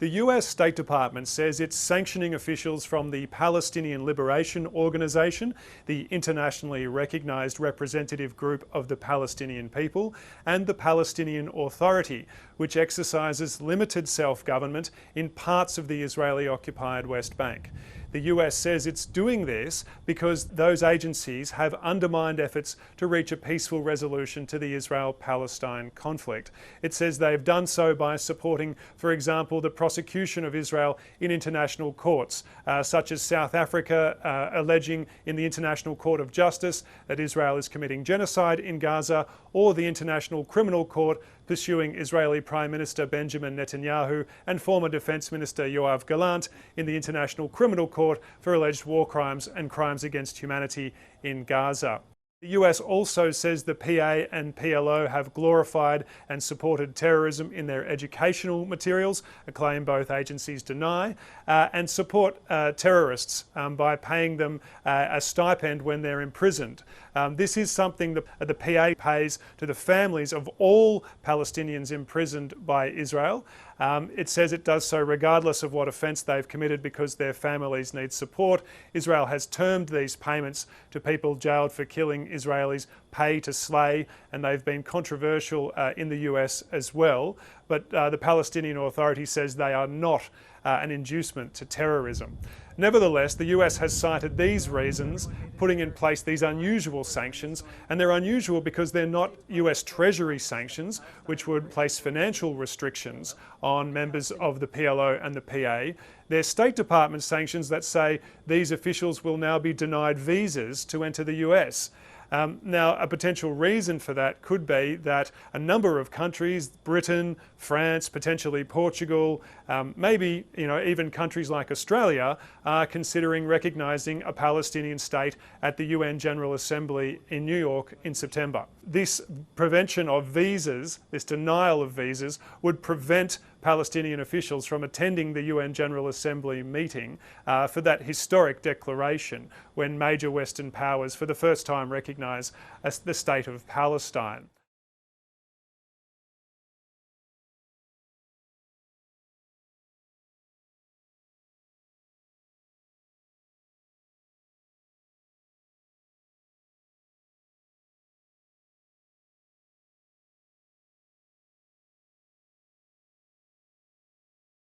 The US State Department says it's sanctioning officials from the Palestinian Liberation Organisation, the internationally recognised representative group of the Palestinian people, and the Palestinian Authority, which exercises limited self-government in parts of the Israeli-occupied West Bank. The US says it's doing this because those agencies have undermined efforts to reach a peaceful resolution to the Israel-Palestine conflict. It says they've done so by supporting, for example, the prosecution of Israel in international courts, such as South Africa alleging in the International Court of Justice that Israel is committing genocide in Gaza, or the International Criminal Court pursuing Israeli Prime Minister Benjamin Netanyahu and former Defence Minister Yoav Gallant in the International Criminal Court for alleged war crimes and crimes against humanity in Gaza. The US also says the PA and PLO have glorified and supported terrorism in their educational materials, a claim both agencies deny, and support terrorists by paying them a stipend when they're imprisoned. This is something that the PA pays to the families of all Palestinians imprisoned by Israel. It says it does so regardless of what offence they've committed because their families need support. Israel has termed these payments to people jailed for killing Israelis pay to slay, and they've been controversial in the US as well. But the Palestinian Authority says they are not an inducement to terrorism. Nevertheless, the US has cited these reasons, putting in place these unusual sanctions, and they're unusual because they're not US Treasury sanctions, which would place financial restrictions on members of the PLO and the PA. They're State Department sanctions that say these officials will now be denied visas to enter the US. Now, a potential reason for that could be that a number of countries, Britain, France, potentially Portugal, maybe even countries like Australia, are considering recognising a Palestinian state at the UN General Assembly in New York in September. This prevention of visas, this denial of visas, would prevent Palestinian officials from attending the UN General Assembly meeting for that historic declaration when major Western powers for the first time recognise the state of Palestine.